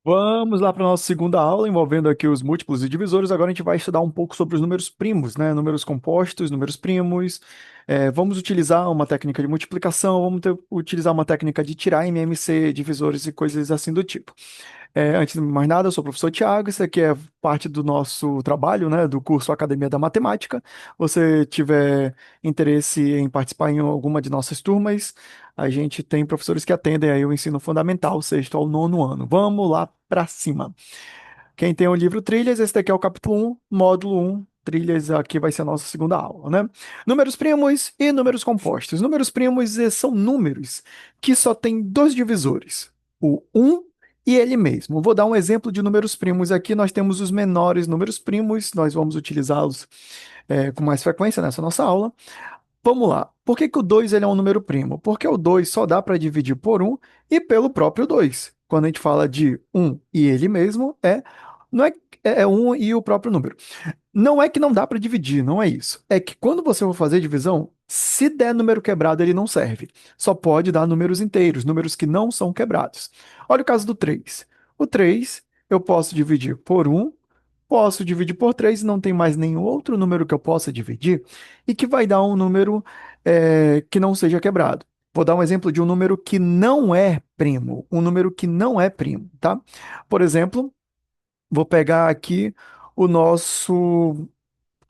Vamos lá para a nossa segunda aula, envolvendo aqui os múltiplos e divisores. Agora a gente vai estudar um pouco sobre os números primos, né? Números compostos, números primos. Vamos utilizar uma técnica de multiplicação, utilizar uma técnica de tirar MMC, divisores e coisas assim do tipo. Antes de mais nada, eu sou o professor Tiago, isso aqui é parte do nosso trabalho, né, do curso Academia da Matemática. Você tiver interesse em participar em alguma de nossas turmas, a gente tem professores que atendem aí o ensino fundamental, sexto ao nono ano. Vamos lá para cima. Quem tem o livro Trilhas, esse daqui é o capítulo 1, módulo 1. Trilhas, aqui vai ser a nossa segunda aula, né? Números primos e números compostos. Números primos são números que só têm dois divisores, o um e ele mesmo. Vou dar um exemplo de números primos aqui. Nós temos os menores números primos, nós vamos utilizá-los com mais frequência nessa nossa aula. Vamos lá. Por que que o 2 ele é um número primo? Porque o 2 só dá para dividir por um e pelo próprio 2. Quando a gente fala de um e ele mesmo, não é um e o próprio número. Não é que não dá para dividir, não é isso. É que quando você for fazer divisão, se der número quebrado, ele não serve. Só pode dar números inteiros, números que não são quebrados. Olha o caso do 3. O 3 eu posso dividir por um, posso dividir por 3 e não tem mais nenhum outro número que eu possa dividir e que vai dar um número que não seja quebrado. Vou dar um exemplo de um número que não é primo, um número que não é primo, tá? Por exemplo, vou pegar aqui o nosso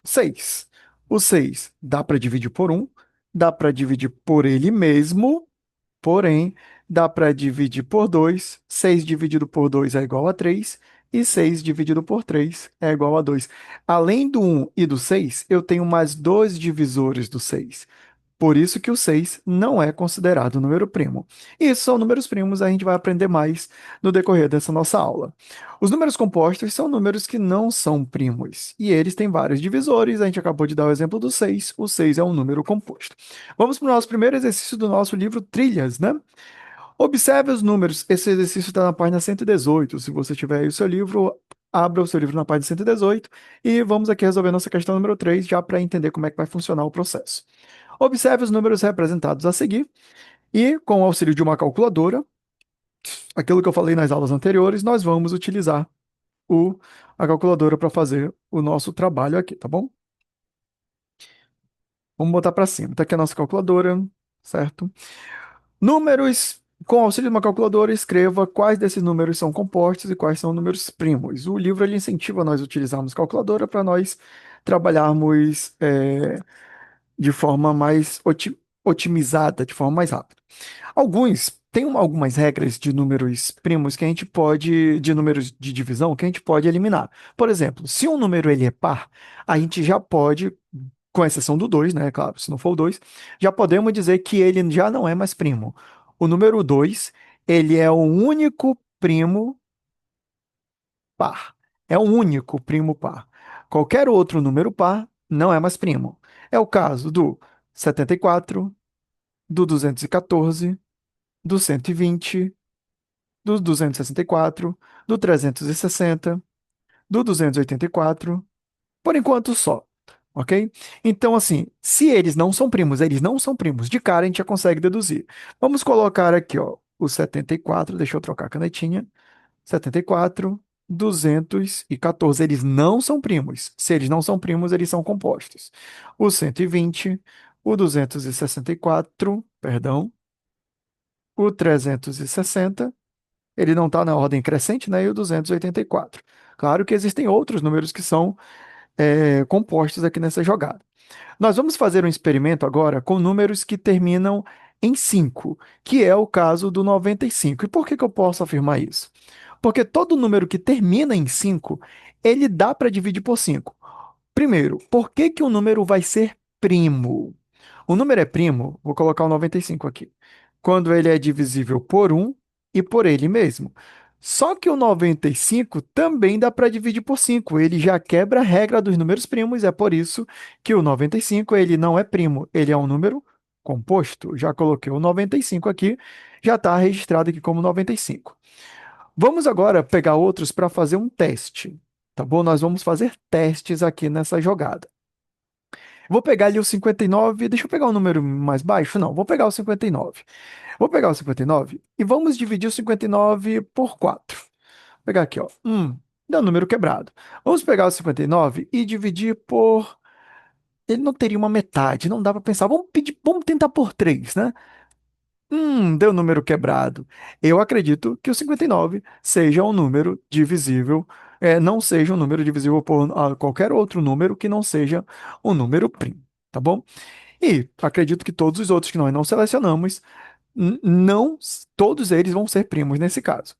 6. O 6 dá para dividir por um, dá para dividir por ele mesmo, porém, dá para dividir por 2. 6 dividido por 2 é igual a 3. E 6 dividido por 3 é igual a 2. Além do um e do 6, eu tenho mais dois divisores do 6. Por isso que o 6 não é considerado número primo. Isso são números primos, a gente vai aprender mais no decorrer dessa nossa aula. Os números compostos são números que não são primos, e eles têm vários divisores, a gente acabou de dar o exemplo do 6, o 6 é um número composto. Vamos para o nosso primeiro exercício do nosso livro Trilhas, né? Observe os números, esse exercício está na página 118, se você tiver aí o seu livro, abra o seu livro na página 118, e vamos aqui resolver nossa questão número 3, já para entender como é que vai funcionar o processo. Observe os números representados a seguir e, com o auxílio de uma calculadora, aquilo que eu falei nas aulas anteriores, nós vamos utilizar o, a calculadora para fazer o nosso trabalho aqui, tá bom? Vamos botar para cima. Tá aqui a nossa calculadora, certo? Números. Com o auxílio de uma calculadora, escreva quais desses números são compostos e quais são números primos. O livro ele incentiva nós a utilizarmos calculadora para nós trabalharmos de forma mais otimizada, de forma mais rápida. Algumas regras de números primos que a gente pode, de números de divisão, que a gente pode eliminar. Por exemplo, se um número ele é par, a gente já pode, com exceção do 2, né? Claro, se não for o 2, já podemos dizer que ele já não é mais primo. O número 2, ele é o único primo par. É o único primo par. Qualquer outro número par não é mais primo. É o caso do 74, do 214, do 120, do 264, do 360, do 284, por enquanto só, ok? Então, assim, se eles não são primos, eles não são primos, de cara a gente já consegue deduzir. Vamos colocar aqui, ó, o 74, deixa eu trocar a canetinha, 74, 214, eles não são primos. Se eles não são primos, eles são compostos. O 120, o 264, perdão, o 360, ele não está na ordem crescente, né? E o 284. Claro que existem outros números que são compostos aqui nessa jogada. Nós vamos fazer um experimento agora com números que terminam em 5, que é o caso do 95. E por que que eu posso afirmar isso? Porque todo número que termina em 5, ele dá para dividir por 5. Primeiro, por que que o número vai ser primo? O número é primo, vou colocar o 95 aqui, quando ele é divisível por um e por ele mesmo. Só que o 95 também dá para dividir por 5. Ele já quebra a regra dos números primos, é por isso que o 95 ele não é primo, ele é um número composto. Já coloquei o 95 aqui, já está registrado aqui como 95. Vamos agora pegar outros para fazer um teste, tá bom? Nós vamos fazer testes aqui nessa jogada. Vou pegar ali o 59. Deixa eu pegar um número mais baixo? Não, vou pegar o 59. Vou pegar o 59 e vamos dividir o 59 por 4. pegar aqui, ó. Dá um número quebrado. Vamos pegar o 59 e dividir por. Ele não teria uma metade, não dá para pensar. Vamos tentar por 3, né? Deu número quebrado. Eu acredito que o 59 seja um número divisível, não seja um número divisível por qualquer outro número que não seja um número primo, tá bom? E acredito que todos os outros que nós não selecionamos, não, todos eles vão ser primos nesse caso.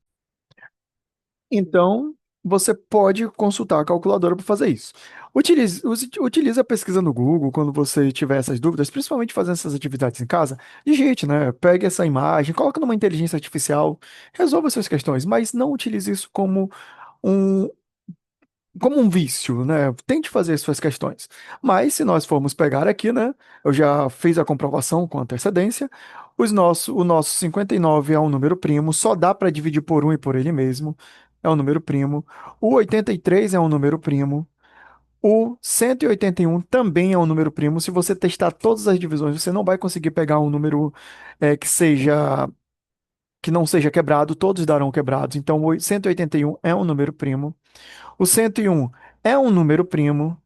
Então, você pode consultar a calculadora para fazer isso. Utilize a pesquisa no Google quando você tiver essas dúvidas, principalmente fazendo essas atividades em casa. Digite, né? Pegue essa imagem, coloque numa inteligência artificial, resolva suas questões, mas não utilize isso um, como um vício, né? Tente fazer suas questões. Mas se nós formos pegar aqui, né? Eu já fiz a comprovação com antecedência. O nosso 59 é um número primo, só dá para dividir por um e por ele mesmo. É um número primo. O 83 é um número primo. O 181 também é um número primo. Se você testar todas as divisões, você não vai conseguir pegar um número que não seja quebrado, todos darão quebrados. Então, o 181 é um número primo. O 101 é um número primo,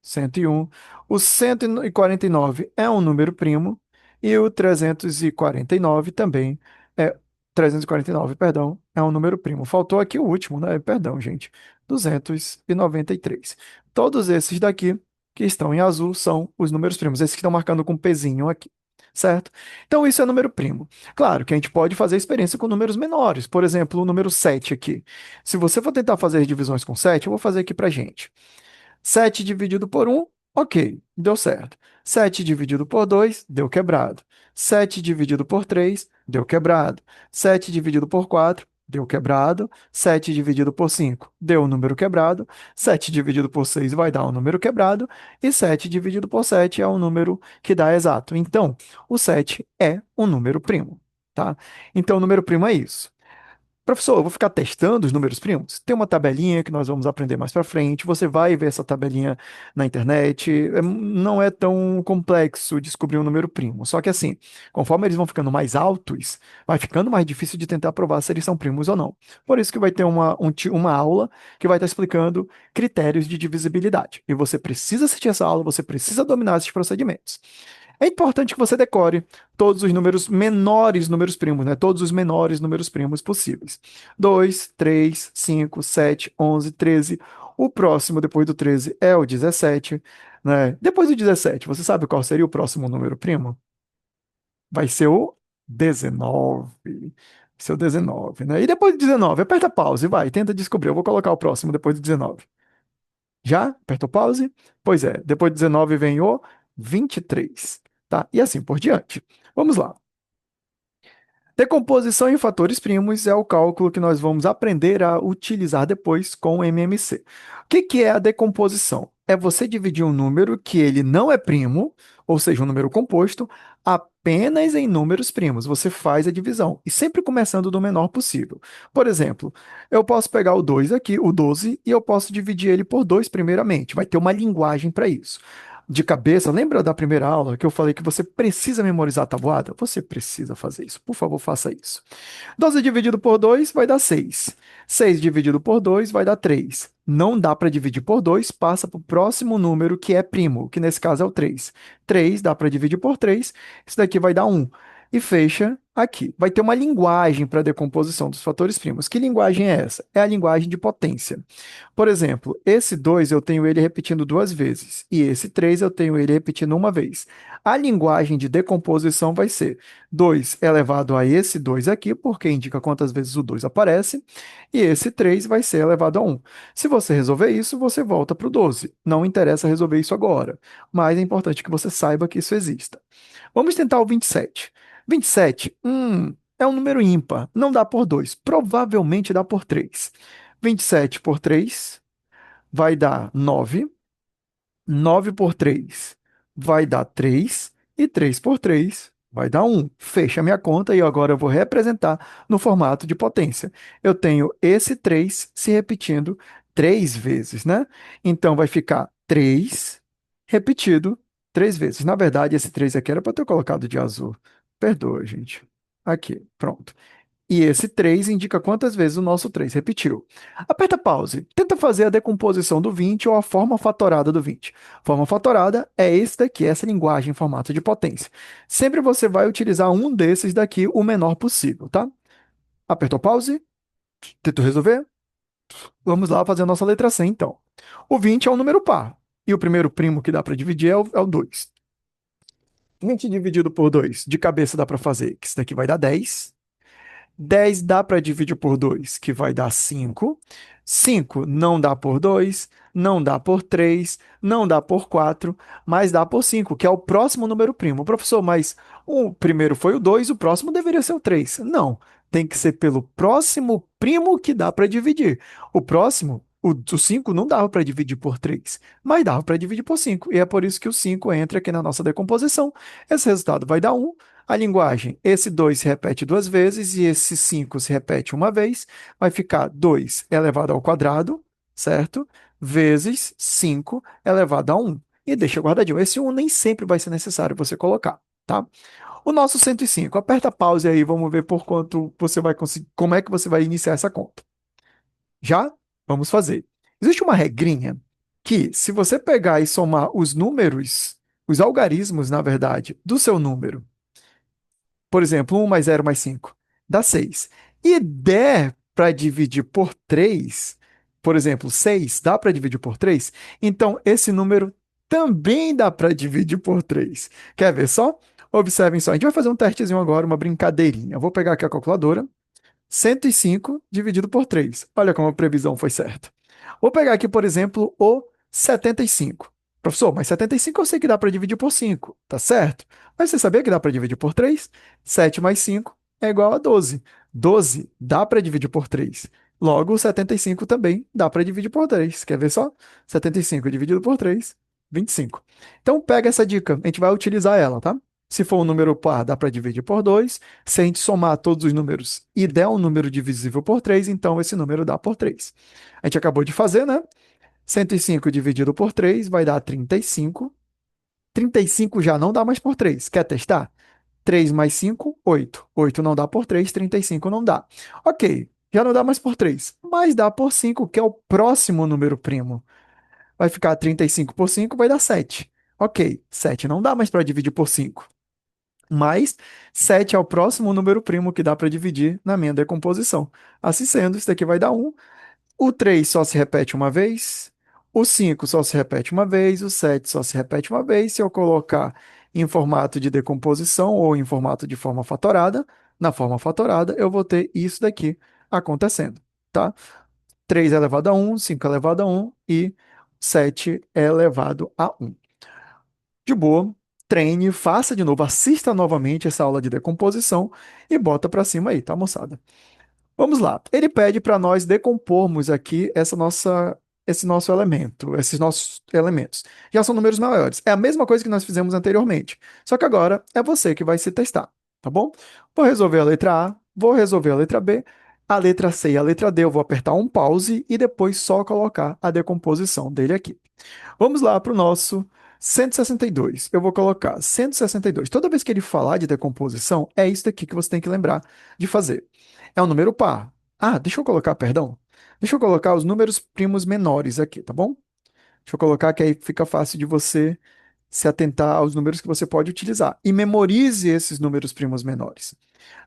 101. O 149 é um número primo. E o 349 também é. 349, perdão, é um número primo. Faltou aqui o último, né? Perdão, gente. 293. Todos esses daqui que estão em azul são os números primos. Esses que estão marcando com pezinho aqui. Certo? Então, isso é número primo. Claro que a gente pode fazer experiência com números menores. Por exemplo, o número 7 aqui. Se você for tentar fazer divisões com 7, eu vou fazer aqui pra gente. 7 dividido por um, ok, deu certo. 7 dividido por 2, deu quebrado. 7 dividido por 3, deu quebrado. 7 dividido por 4, deu quebrado. 7 dividido por 5, deu um número quebrado. 7 dividido por 6 vai dar um número quebrado. E 7 dividido por 7 é um número que dá exato. Então, o 7 é um número primo, tá? Então, o número primo é isso. Professor, eu vou ficar testando os números primos? Tem uma tabelinha que nós vamos aprender mais para frente. Você vai ver essa tabelinha na internet. Não é tão complexo descobrir um número primo. Só que assim, conforme eles vão ficando mais altos, vai ficando mais difícil de tentar provar se eles são primos ou não. Por isso que vai ter uma aula que vai estar explicando critérios de divisibilidade. E você precisa assistir essa aula, você precisa dominar esses procedimentos. É importante que você decore todos os números menores, números primos, né? Todos os menores números primos possíveis. 2, 3, 5, 7, 11, 13. O próximo depois do 13 é o 17, né? Depois do 17, você sabe qual seria o próximo número primo? Vai ser o 19. Vai ser o 19, né? E depois do 19, aperta pause, vai, tenta descobrir. Eu vou colocar o próximo depois do 19. Já? Apertou pause? Pois é, depois do 19 vem o 23, tá? E assim por diante. Vamos lá. Decomposição em fatores primos é o cálculo que nós vamos aprender a utilizar depois com o MMC. O que que é a decomposição? É você dividir um número que ele não é primo, ou seja, um número composto, apenas em números primos. Você faz a divisão, e sempre começando do menor possível. Por exemplo, eu posso pegar o 2 aqui, o 12, e eu posso dividir ele por 2 primeiramente. Vai ter uma linguagem para isso. De cabeça, lembra da primeira aula que eu falei que você precisa memorizar a tabuada? Você precisa fazer isso. Por favor, faça isso. 12 dividido por 2 vai dar 6. 6 dividido por 2 vai dar 3. Não dá para dividir por 2, passa para o próximo número que é primo, que nesse caso é o 3. 3 dá para dividir por 3, isso daqui vai dar 1. E fecha aqui. Vai ter uma linguagem para decomposição dos fatores primos. Que linguagem é essa? É a linguagem de potência. Por exemplo, esse 2 eu tenho ele repetindo duas vezes, e esse 3 eu tenho ele repetindo uma vez. A linguagem de decomposição vai ser 2 elevado a esse 2 aqui, porque indica quantas vezes o 2 aparece, e esse 3 vai ser elevado a 1. Se você resolver isso, você volta para o 12. Não interessa resolver isso agora, mas é importante que você saiba que isso exista. Vamos tentar o 27. 27, é um número ímpar, não dá por 2, provavelmente dá por 3. 27 por 3 vai dar 9. 9 por 3 vai dar 3. E 3 por 3 vai dar 1. Fecha a minha conta e agora eu vou representar no formato de potência. Eu tenho esse 3 se repetindo 3 vezes, né? Então vai ficar 3 repetido 3 vezes. Na verdade, esse 3 aqui era para ter colocado de azul. Perdoa, gente. Aqui, pronto. E esse 3 indica quantas vezes o nosso 3 repetiu. Aperta pause. Tenta fazer a decomposição do 20 ou a forma fatorada do 20. Forma fatorada é esse daqui, essa linguagem em formato de potência. Sempre você vai utilizar um desses daqui, o menor possível, tá? Apertou pause. Tentou resolver? Vamos lá fazer a nossa letra C, então. O 20 é um número par. E o primeiro primo que dá para dividir é o 2. 20 dividido por 2, de cabeça dá para fazer, que isso daqui vai dar 10. 10 dá para dividir por 2, que vai dar 5. 5 não dá por 2, não dá por 3, não dá por 4, mas dá por 5, que é o próximo número primo. Professor, mas o primeiro foi o 2, o próximo deveria ser o 3. Não, tem que ser pelo próximo primo que dá para dividir. O próximo, o 5 não dava para dividir por 3, mas dava para dividir por 5. E é por isso que o 5 entra aqui na nossa decomposição. Esse resultado vai dar 1. A linguagem, esse 2 se repete duas vezes e esse 5 se repete uma vez, vai ficar 2 elevado ao quadrado, certo? Vezes 5 elevado a 1. E deixa guardadinho. Esse 1 nem sempre vai ser necessário você colocar, tá? O nosso 105, aperta pause aí, vamos ver por quanto você vai conseguir, como é que você vai iniciar essa conta. Já? Vamos fazer. Existe uma regrinha que, se você pegar e somar os números, os algarismos, na verdade, do seu número, por exemplo, 1 mais 0 mais 5 dá 6. E der para dividir por 3, por exemplo, 6 dá para dividir por 3, então esse número também dá para dividir por 3. Quer ver só? Observem só. A gente vai fazer um testezinho agora, uma brincadeirinha. Eu vou pegar aqui a calculadora. 105 dividido por 3. Olha como a previsão foi certa. Vou pegar aqui, por exemplo, o 75. Professor, mas 75 eu sei que dá para dividir por 5, tá certo? Mas você sabia que dá para dividir por 3? 7 mais 5 é igual a 12. 12 dá para dividir por 3. Logo, o 75 também dá para dividir por 3. Quer ver só? 75 dividido por 3, 25. Então, pega essa dica, a gente vai utilizar ela, tá? Se for um número par, dá para dividir por 2. Se a gente somar todos os números e der um número divisível por 3, então esse número dá por 3. A gente acabou de fazer, né? 105 dividido por 3 vai dar 35. 35 já não dá mais por 3. Quer testar? 3 mais 5, 8. 8 não dá por 3, 35 não dá. Ok, já não dá mais por 3, mas dá por 5, que é o próximo número primo. Vai ficar 35 por 5, vai dar 7. Ok, 7 não dá mais para dividir por 5. Mas 7 é o próximo número primo que dá para dividir na minha decomposição. Assim sendo, isso daqui vai dar 1. O 3 só se repete uma vez, o 5 só se repete uma vez, o 7 só se repete uma vez. Se eu colocar em formato de decomposição ou em formato de forma fatorada, na forma fatorada, eu vou ter isso daqui acontecendo, tá? 3 é elevado a 1, 5 é elevado a 1 e 7 é elevado a 1. De boa, treine, faça de novo, assista novamente essa aula de decomposição e bota para cima aí, tá, moçada? Vamos lá. Ele pede para nós decompormos aqui esse nosso elemento, esses nossos elementos. Já são números maiores. É a mesma coisa que nós fizemos anteriormente. Só que agora é você que vai se testar, tá bom? Vou resolver a letra A, vou resolver a letra B, a letra C e a letra D eu vou apertar um pause e depois só colocar a decomposição dele aqui. Vamos lá para o nosso 162. Eu vou colocar 162. Toda vez que ele falar de decomposição, é isso daqui que você tem que lembrar de fazer. É um número par. Ah, deixa eu colocar, perdão. Deixa eu colocar os números primos menores aqui, tá bom? Deixa eu colocar que aí fica fácil de você se atentar aos números que você pode utilizar. E memorize esses números primos menores.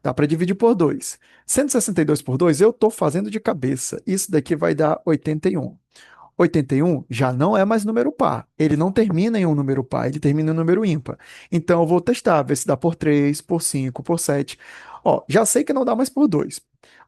Dá para dividir por 2. 162 por 2 eu estou fazendo de cabeça. Isso daqui vai dar 81. 81 já não é mais número par. Ele não termina em um número par, ele termina em um número ímpar. Então eu vou testar, ver se dá por 3, por 5, por 7. Ó, já sei que não dá mais por 2.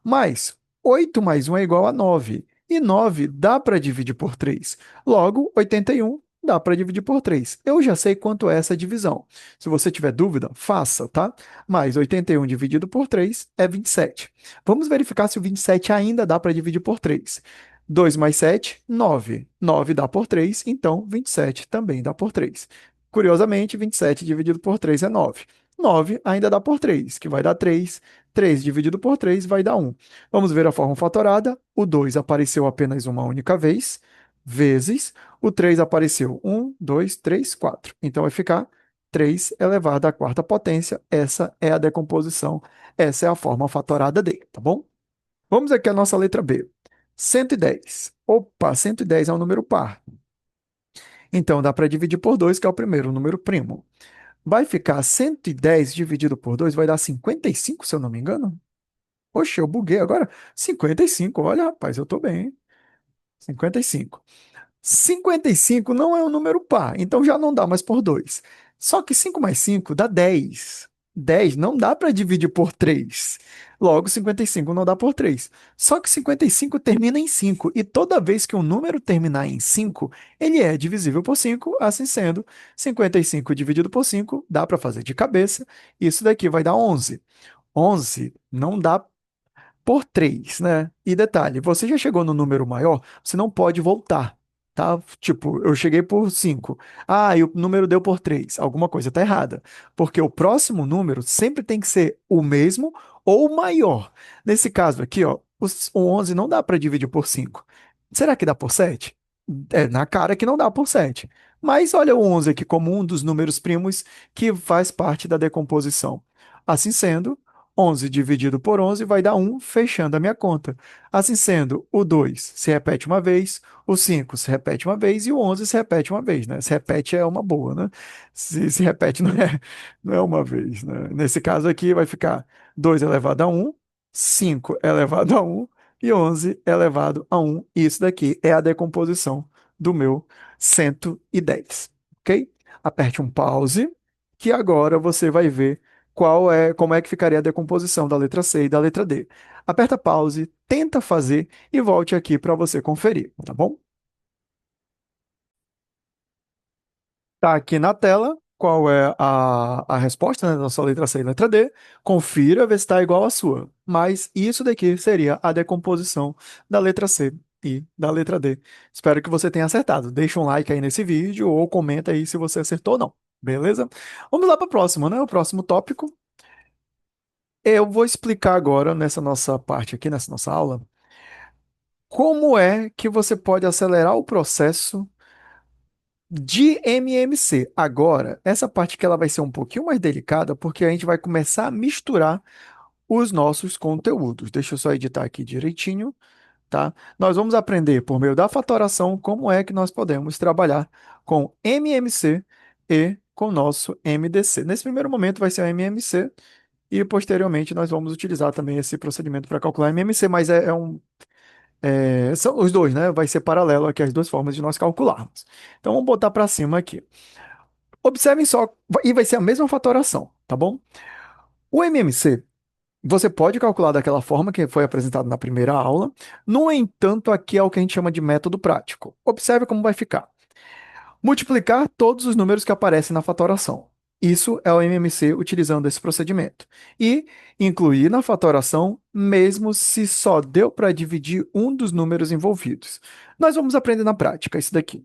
Mas 8 mais 1 é igual a 9. E 9 dá para dividir por 3. Logo, 81 dá para dividir por 3. Eu já sei quanto é essa divisão. Se você tiver dúvida, faça, tá? Mas 81 dividido por 3 é 27. Vamos verificar se o 27 ainda dá para dividir por 3. 2 mais 7, 9. 9 dá por 3, então 27 também dá por 3. Curiosamente, 27 dividido por 3 é 9. 9 ainda dá por 3, que vai dar 3. 3 dividido por 3 vai dar 1. Vamos ver a forma fatorada. O 2 apareceu apenas uma única vez, vezes. O 3 apareceu 1, 2, 3, 4. Então vai ficar 3 elevado à quarta potência. Essa é a decomposição Essa é a forma fatorada dele, tá bom? Vamos aqui à nossa letra B. 110. Opa, 110 é um número par. Então dá para dividir por 2, que é o primeiro, o número primo. Vai ficar 110 dividido por 2, vai dar 55, se eu não me engano. Poxa, eu buguei agora. 55, olha, rapaz, eu tô bem, hein? 55. 55 não é um número par, então já não dá mais por 2. Só que 5 mais 5 dá 10. 10 não dá para dividir por 3. Logo, 55 não dá por 3. Só que 55 termina em 5, e toda vez que um número terminar em 5, ele é divisível por 5. Assim sendo, 55 dividido por 5 dá para fazer de cabeça. Isso daqui vai dar 11. 11 não dá por 3, né? E detalhe, você já chegou no número maior, você não pode voltar, tá? Tipo, eu cheguei por 5. Ah, e o número deu por 3. Alguma coisa tá errada. Porque o próximo número sempre tem que ser o mesmo ou maior. Nesse caso aqui, ó, o 11 não dá para dividir por 5. Será que dá por 7? É na cara que não dá por 7. Mas olha o 11 aqui como um dos números primos que faz parte da decomposição. Assim sendo, 11 dividido por 11 vai dar 1, fechando a minha conta. Assim sendo, o 2 se repete uma vez, o 5 se repete uma vez e o 11 se repete uma vez, né? Se repete é uma boa, né? Se repete não é uma vez, né? Nesse caso aqui vai ficar 2 elevado a 1, 5 elevado a 1 e 11 elevado a 1. Isso daqui é a decomposição do meu 110, ok? Aperte um pause, que agora você vai ver como é que ficaria a decomposição da letra C e da letra D. Aperta pause, tenta fazer e volte aqui para você conferir, tá bom? Tá aqui na tela qual é a resposta, né, da sua letra C e letra D. Confira, ver se está igual à sua. Mas isso daqui seria a decomposição da letra C e da letra D. Espero que você tenha acertado. Deixa um like aí nesse vídeo ou comenta aí se você acertou ou não. Beleza? Vamos lá para o próximo, né? O próximo tópico. Eu vou explicar agora, nessa nossa parte aqui, nessa nossa aula, como é que você pode acelerar o processo de MMC. Agora, essa parte que ela vai ser um pouquinho mais delicada, porque a gente vai começar a misturar os nossos conteúdos. Deixa eu só editar aqui direitinho, tá? Nós vamos aprender por meio da fatoração como é que nós podemos trabalhar com MMC e com nosso MDC. Nesse primeiro momento vai ser o MMC e posteriormente nós vamos utilizar também esse procedimento para calcular MMC, mas são os dois, né? Vai ser paralelo aqui as duas formas de nós calcularmos. Então vamos botar para cima aqui. Observem só, e vai ser a mesma fatoração, tá bom? O MMC, você pode calcular daquela forma que foi apresentado na primeira aula. No entanto, aqui é o que a gente chama de método prático. Observe como vai ficar. Multiplicar todos os números que aparecem na fatoração. Isso é o MMC utilizando esse procedimento. E incluir na fatoração, mesmo se só deu para dividir um dos números envolvidos. Nós vamos aprender na prática isso daqui.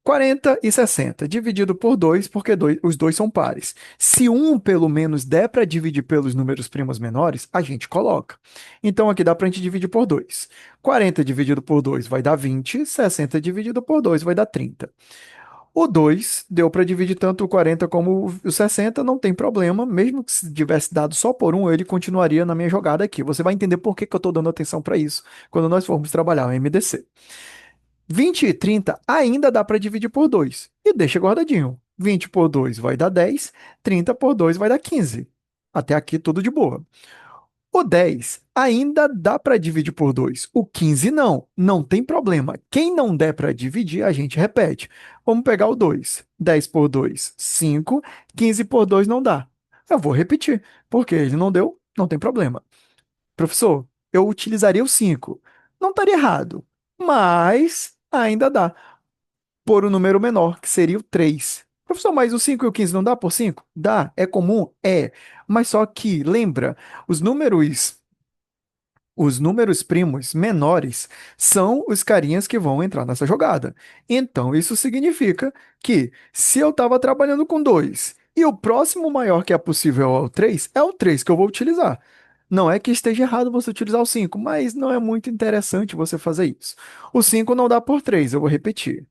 40 e 60, dividido por 2, porque os dois são pares. Se um, pelo menos, der para dividir pelos números primos menores, a gente coloca. Então, aqui dá para a gente dividir por 2. 40 dividido por 2 vai dar 20, 60 dividido por 2 vai dar 30. O 2 deu para dividir tanto o 40 como o 60, não tem problema. Mesmo que se tivesse dado só por um, ele continuaria na minha jogada aqui. Você vai entender por que que eu estou dando atenção para isso quando nós formos trabalhar o MDC. 20 e 30 ainda dá para dividir por 2. E deixa guardadinho. 20 por 2 vai dar 10, 30 por 2 vai dar 15. Até aqui tudo de boa. O 10 ainda dá para dividir por 2. O 15 não, não tem problema. Quem não der para dividir, a gente repete. Vamos pegar o 2. 10 por 2, 5. 15 por 2 não dá. Eu vou repetir, porque ele não deu, não tem problema. Professor, eu utilizaria o 5. Não estaria errado, mas ainda dá por um número menor, que seria o 3. Professor, mas o 5 e o 15 não dá por 5? Dá, é comum? É. Mas só que, lembra, os números os números primos menores são os carinhas que vão entrar nessa jogada. Então, isso significa que se eu estava trabalhando com 2 e o próximo maior que é possível é o 3 que eu vou utilizar. Não é que esteja errado você utilizar o 5, mas não é muito interessante você fazer isso. O 5 não dá por 3, eu vou repetir.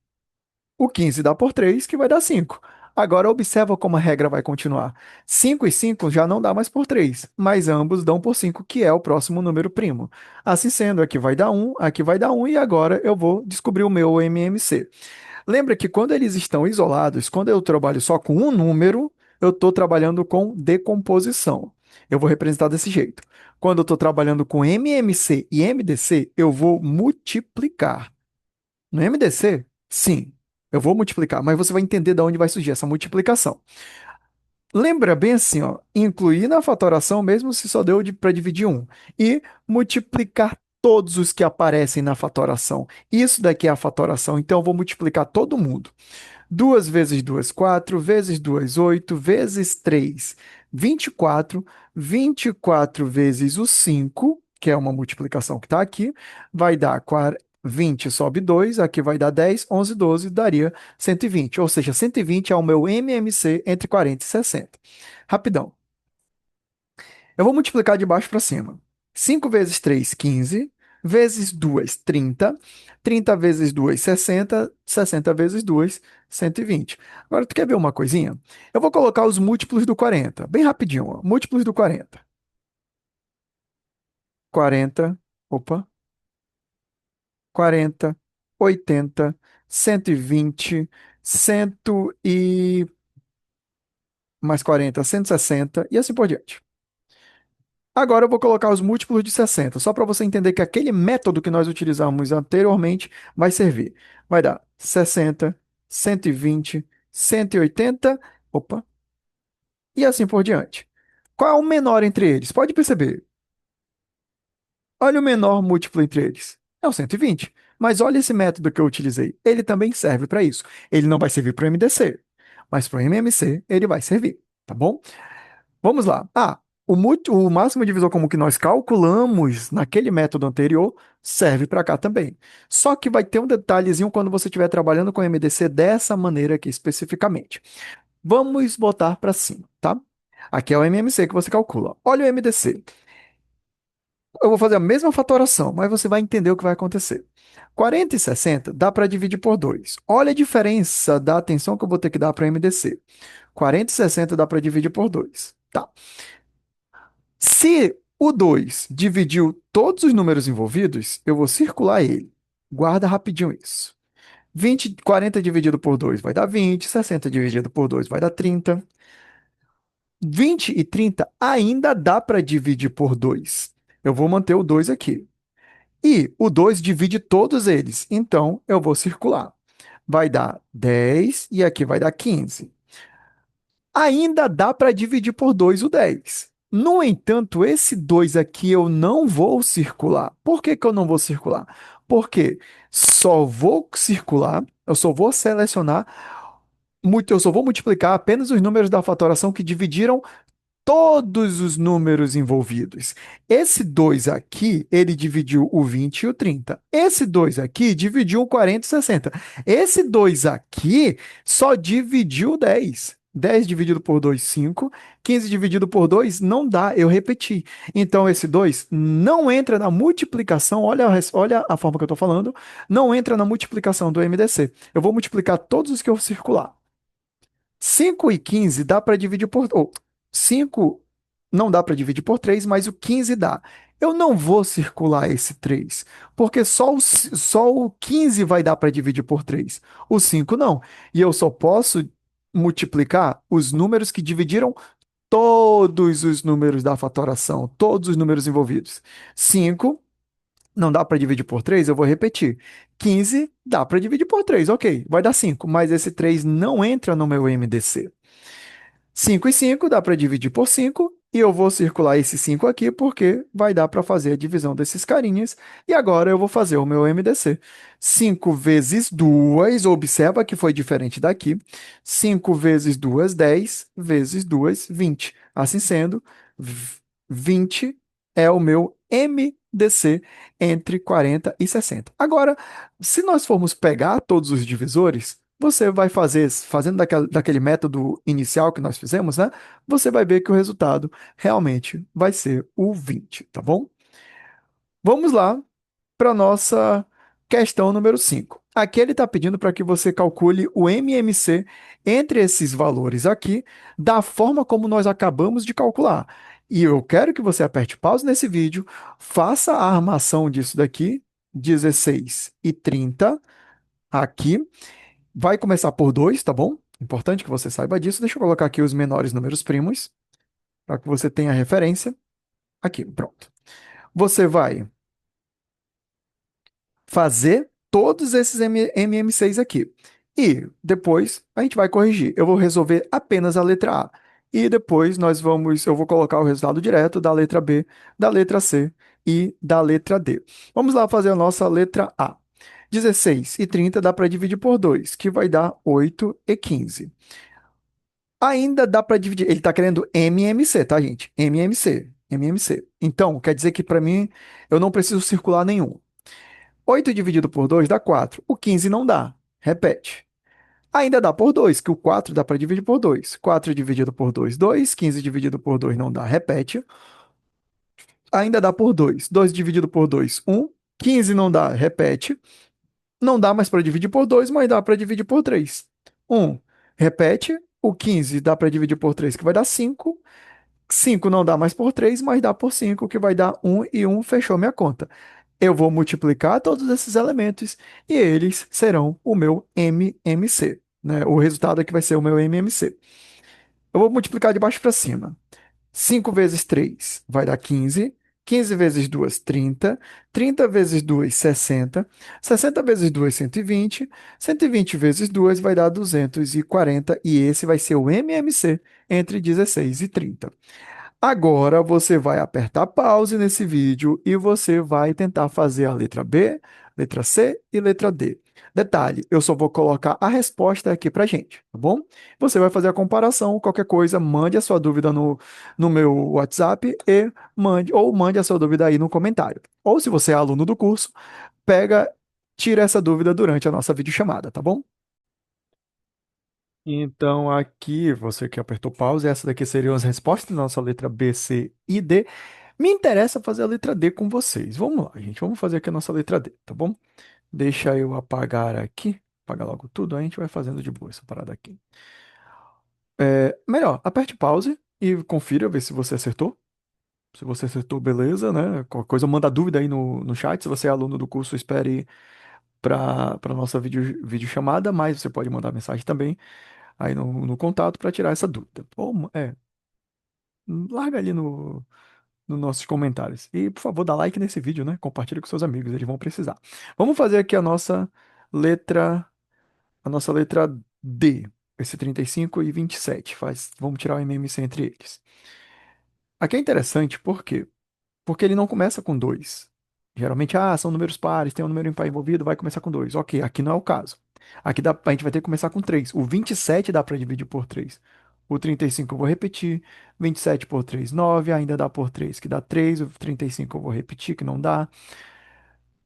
O 15 dá por 3, que vai dar 5. Agora observa como a regra vai continuar. 5 e 5 já não dá mais por 3, mas ambos dão por 5, que é o próximo número primo. Assim sendo, aqui vai dar um, aqui vai dar um, e agora eu vou descobrir o meu MMC. Lembra que quando eles estão isolados, quando eu trabalho só com um número, eu estou trabalhando com decomposição. Eu vou representar desse jeito. Quando eu estou trabalhando com MMC e MDC, eu vou multiplicar. No MDC, sim, eu vou multiplicar, mas você vai entender de onde vai surgir essa multiplicação. Lembra bem assim, ó, incluir na fatoração mesmo se só deu para dividir um e multiplicar todos os que aparecem na fatoração. Isso daqui é a fatoração, então eu vou multiplicar todo mundo. 2 vezes 2, 4, vezes 2, 8, vezes 3, 24, 24 vezes o 5, que é uma multiplicação que está aqui, vai dar 20 sobe 2, aqui vai dar 10, 11, 12, daria 120. Ou seja, 120 é o meu MMC entre 40 e 60. Rapidão. Eu vou multiplicar de baixo para cima. 5 vezes 3, 15. Vezes 2, 30. 30 vezes 2, 60. 60 vezes 2, 120. Agora, tu quer ver uma coisinha? Eu vou colocar os múltiplos do 40. Bem rapidinho, ó. Múltiplos do 40. 40. Opa. 40. 80. 120. 100 e... mais 40. 160. E assim por diante. Agora eu vou colocar os múltiplos de 60, só para você entender que aquele método que nós utilizamos anteriormente vai servir. Vai dar 60, 120, 180, opa, e assim por diante. Qual é o menor entre eles? Pode perceber. Olha o menor múltiplo entre eles. É o 120. Mas olha esse método que eu utilizei. Ele também serve para isso. Ele não vai servir para o MDC, mas para o MMC ele vai servir, tá bom? Vamos lá. O máximo divisor comum que nós calculamos naquele método anterior serve para cá também. Só que vai ter um detalhezinho quando você estiver trabalhando com MDC dessa maneira aqui especificamente. Vamos botar para cima, tá? Aqui é o MMC que você calcula. Olha o MDC. Eu vou fazer a mesma fatoração, mas você vai entender o que vai acontecer. 40 e 60 dá para dividir por 2. Olha a diferença da atenção que eu vou ter que dar para o MDC. 40 e 60 dá para dividir por 2. Tá. Se o 2 dividiu todos os números envolvidos, eu vou circular ele. Guarda rapidinho isso. 20, 40 dividido por 2 vai dar 20, 60 dividido por 2 vai dar 30. 20 e 30 ainda dá para dividir por 2. Eu vou manter o 2 aqui. E o 2 divide todos eles, então eu vou circular. Vai dar 10 e aqui vai dar 15. Ainda dá para dividir por 2 o 10. No entanto, esse 2 aqui eu não vou circular. Por que que eu não vou circular? Porque só vou circular, eu só vou selecionar, eu só vou multiplicar apenas os números da fatoração que dividiram todos os números envolvidos. Esse 2 aqui, ele dividiu o 20 e o 30. Esse 2 aqui dividiu o 40 e 60. Esse 2 aqui só dividiu o 10. 10 dividido por 2, 5. 15 dividido por 2, não dá, eu repeti. Então, esse 2 não entra na multiplicação, olha a forma que eu estou falando, não entra na multiplicação do MDC. Eu vou multiplicar todos os que eu circular. 5 e 15 dá para dividir por. 5 não dá para dividir por 3, mas o 15 dá. Eu não vou circular esse 3, porque só o 15 vai dar para dividir por 3. O 5 não. E eu só posso multiplicar os números que dividiram todos os números da fatoração, todos os números envolvidos. 5 não dá para dividir por 3, eu vou repetir. 15 dá para dividir por 3, ok, vai dar 5, mas esse 3 não entra no meu MDC. 5 e 5 dá para dividir por 5 e eu vou circular esse 5 aqui porque vai dar para fazer a divisão desses carinhas. E agora eu vou fazer o meu MDC. 5 vezes 2, observa que foi diferente daqui. 5 vezes 2, 10, vezes 2, 20. Assim sendo, 20 é o meu MDC entre 40 e 60. Agora, se nós formos pegar todos os divisores, você vai fazendo daquele método inicial que nós fizemos, né? Você vai ver que o resultado realmente vai ser o 20, tá bom? Vamos lá para a nossa questão número 5. Aqui ele está pedindo para que você calcule o MMC entre esses valores aqui, da forma como nós acabamos de calcular. E eu quero que você aperte pause nesse vídeo, faça a armação disso daqui, 16 e 30 aqui. Vai começar por 2, tá bom? Importante que você saiba disso. Deixa eu colocar aqui os menores números primos, para que você tenha referência. Aqui, pronto. Você vai fazer todos esses MMCs aqui. E depois a gente vai corrigir. Eu vou resolver apenas a letra A. E depois eu vou colocar o resultado direto da letra B, da letra C e da letra D. Vamos lá fazer a nossa letra A. 16 e 30 dá para dividir por 2, que vai dar 8 e 15. Ainda dá para dividir. Ele está querendo MMC, tá, gente? MMC. MMC. Então, quer dizer que para mim eu não preciso circular nenhum. 8 dividido por 2 dá 4. O 15 não dá. Repete. Ainda dá por 2, que o 4 dá para dividir por 2. 4 dividido por 2, 2. 15 dividido por 2 não dá. Repete. Ainda dá por 2. 2 dividido por 2, 1. 15 não dá. Repete. Não dá mais para dividir por 2, mas dá para dividir por 3. 1. Repete. O 15 dá para dividir por 3, que vai dar 5. 5 não dá mais por 3, mas dá por 5, que vai dar 1 e 1. Fechou minha conta. Eu vou multiplicar todos esses elementos e eles serão o meu MMC, né? O resultado aqui vai ser o meu MMC. Eu vou multiplicar de baixo para cima. 5 vezes 3 vai dar 15. 15 vezes 2, 30. 30 vezes 2, 60. 60 vezes 2, 120. 120 vezes 2 vai dar 240. E esse vai ser o MMC entre 16 e 30. Agora você vai apertar pause nesse vídeo e você vai tentar fazer a letra B, letra C e letra D. Detalhe, eu só vou colocar a resposta aqui pra gente, tá bom? Você vai fazer a comparação, qualquer coisa, mande a sua dúvida no meu WhatsApp e mande a sua dúvida aí no comentário. Ou se você é aluno do curso, pega, tira essa dúvida durante a nossa videochamada, tá bom? Então, aqui, você que apertou pause, essa daqui seriam as respostas da nossa letra B, C e D. Me interessa fazer a letra D com vocês. Vamos lá, gente. Vamos fazer aqui a nossa letra D, tá bom? Deixa eu apagar aqui. Apagar logo tudo, aí a gente vai fazendo de boa essa parada aqui. Melhor, aperte pause e confira, ver se você acertou. Se você acertou, beleza, né? Qualquer coisa, manda dúvida aí no chat. Se você é aluno do curso, espere para nossa videochamada, mas você pode mandar mensagem também aí no contato para tirar essa dúvida. Ou, larga ali nos nossos comentários. E, por favor, dá like nesse vídeo, né? Compartilha com seus amigos, eles vão precisar. Vamos fazer aqui letra, a nossa letra D. Esse 35 e 27. Vamos tirar o MMC entre eles. Aqui é interessante, por quê? Porque ele não começa com 2. Geralmente, são números pares, tem um número impar envolvido, vai começar com 2. Ok, aqui não é o caso. Aqui a gente vai ter que começar com 3. O 27 dá para dividir por 3. O 35 eu vou repetir. 27 por 3, 9. Ainda dá por 3, que dá 3. O 35 eu vou repetir, que não dá.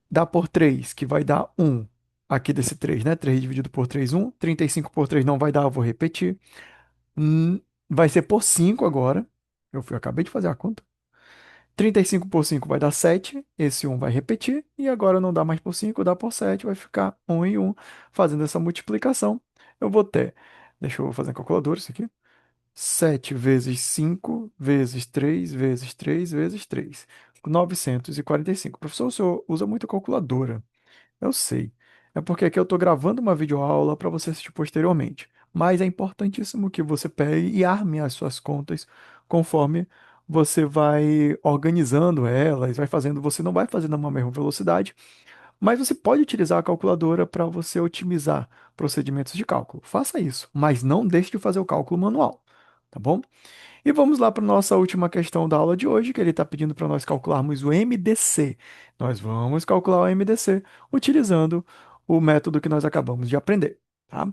Dá por 3, que vai dar 1. Aqui desse 3, né? 3 dividido por 3, 1. 35 por 3 não vai dar, eu vou repetir. Vai ser por 5 agora. Acabei de fazer a conta. 35 por 5 vai dar 7. Esse um vai repetir. E agora não dá mais por 5, dá por 7. Vai ficar um e um. Fazendo essa multiplicação, eu vou ter. Deixa eu fazer a calculadora isso aqui. 7 vezes 5 vezes 3 vezes 3 vezes 3. 945. Professor, o senhor usa muito calculadora. Eu sei. É porque aqui eu estou gravando uma videoaula para você assistir posteriormente. Mas é importantíssimo que você pegue e arme as suas contas conforme você vai organizando elas, vai fazendo. Você não vai fazer na mesma velocidade, mas você pode utilizar a calculadora para você otimizar procedimentos de cálculo. Faça isso, mas não deixe de fazer o cálculo manual, tá bom? E vamos lá para a nossa última questão da aula de hoje, que ele está pedindo para nós calcularmos o MDC. Nós vamos calcular o MDC utilizando o método que nós acabamos de aprender, tá?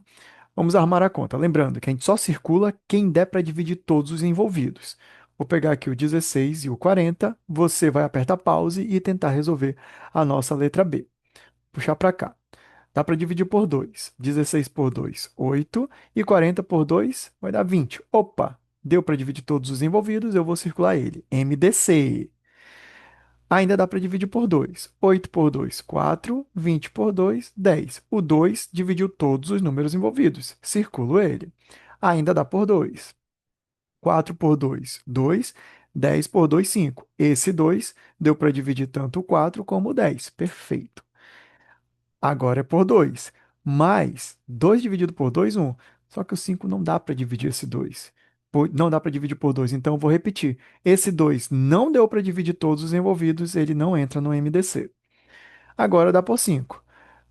Vamos armar a conta. Lembrando que a gente só circula quem der para dividir todos os envolvidos. Vou pegar aqui o 16 e o 40, você vai apertar pause e tentar resolver a nossa letra B. Puxar para cá. Dá para dividir por 2. 16 por 2, 8. E 40 por 2 vai dar 20. Opa! Deu para dividir todos os envolvidos, eu vou circular ele. MDC. Ainda dá para dividir por 2. 8 por 2, 4. 20 por 2, 10. O 2 dividiu todos os números envolvidos. Circulo ele. Ainda dá por 2. 4 por 2, 2. 10 por 2, 5. Esse 2 deu para dividir tanto o 4 como o 10. Perfeito. Agora é por 2. Mais 2 dividido por 2, 1. Só que o 5 não dá para dividir esse 2. Não dá para dividir por 2, então eu vou repetir. Esse 2 não deu para dividir todos os envolvidos, ele não entra no MDC. Agora dá por 5.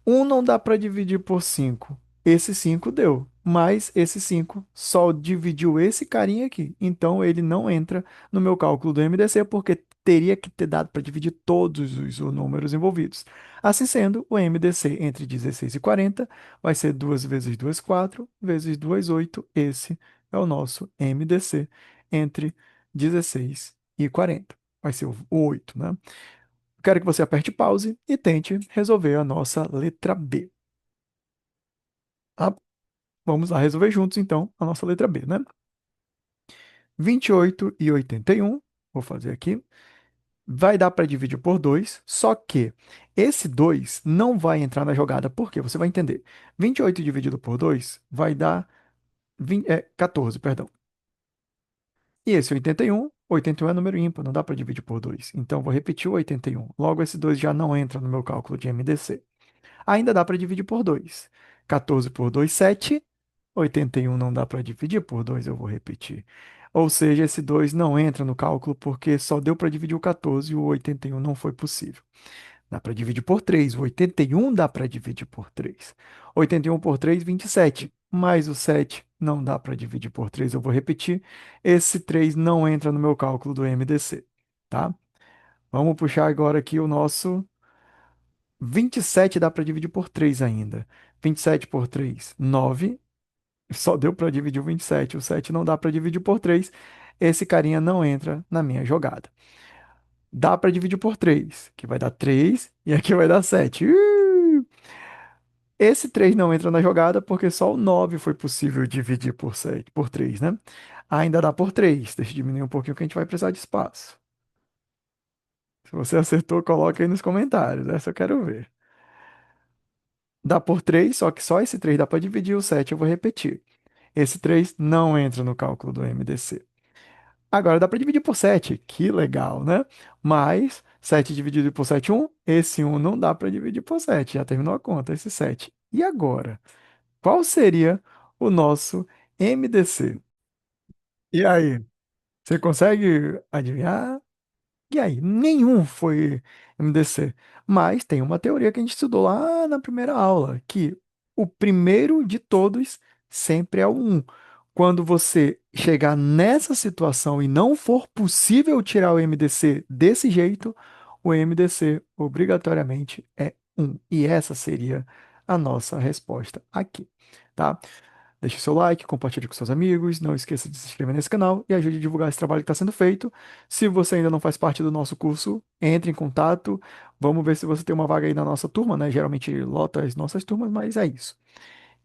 Um não dá para dividir por 5. Esse 5 deu, mas esse 5 só dividiu esse carinha aqui. Então ele não entra no meu cálculo do MDC, porque teria que ter dado para dividir todos os números envolvidos. Assim sendo, o MDC entre 16 e 40 vai ser 2 vezes 2, 4, vezes 2, 8. Esse é o nosso MDC entre 16 e 40. Vai ser o 8, né? Quero que você aperte pause e tente resolver a nossa letra B. Tá? Vamos lá resolver juntos, então, a nossa letra B, né? 28 e 81, vou fazer aqui, vai dar para dividir por 2, só que esse 2 não vai entrar na jogada, por quê? Você vai entender. 28 dividido por 2 vai dar 14, perdão. E esse 81 é número ímpar, não dá para dividir por 2. Então, vou repetir o 81. Logo, esse 2 já não entra no meu cálculo de MDC. Ainda dá para dividir por 2. 14 por 2, 7. 81 não dá para dividir por 2, eu vou repetir. Ou seja, esse 2 não entra no cálculo porque só deu para dividir o 14 e o 81 não foi possível. Dá para dividir por 3. O 81 dá para dividir por 3. 81 por 3, 27. Mais o 7 não dá para dividir por 3. Eu vou repetir. Esse 3 não entra no meu cálculo do MDC, tá? Vamos puxar agora aqui o nosso 27 dá para dividir por 3 ainda. 27 por 3, 9. Só deu para dividir o 27. O 7 não dá para dividir por 3. Esse carinha não entra na minha jogada. Dá para dividir por 3, que vai dar 3, e aqui vai dar 7. Esse 3 não entra na jogada porque só o 9 foi possível dividir por 7, por 3, né? Ainda dá por 3. Deixa eu diminuir um pouquinho que a gente vai precisar de espaço. Se você acertou, coloca aí nos comentários. Essa eu quero ver. Dá por 3, só que só esse 3 dá para dividir, o 7 eu vou repetir. Esse 3 não entra no cálculo do MDC. Agora dá para dividir por 7, que legal, né? Mas 7 dividido por 7, 1. Esse 1 não dá para dividir por 7, já terminou a conta, esse 7. E agora? Qual seria o nosso MDC? E aí, você consegue adivinhar? E aí, nenhum foi MDC. Mas tem uma teoria que a gente estudou lá na primeira aula, que o primeiro de todos sempre é o 1. Quando você chegar nessa situação e não for possível tirar o MDC desse jeito, o MDC obrigatoriamente é 1. E essa seria a nossa resposta aqui, tá? Deixe seu like, compartilhe com seus amigos, não esqueça de se inscrever nesse canal e ajude a divulgar esse trabalho que está sendo feito. Se você ainda não faz parte do nosso curso, entre em contato. Vamos ver se você tem uma vaga aí na nossa turma, né? Geralmente lota as nossas turmas, mas é isso.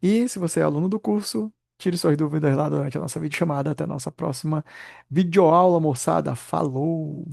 E se você é aluno do curso, tire suas dúvidas lá durante a nossa videochamada. Até a nossa próxima videoaula, moçada. Falou!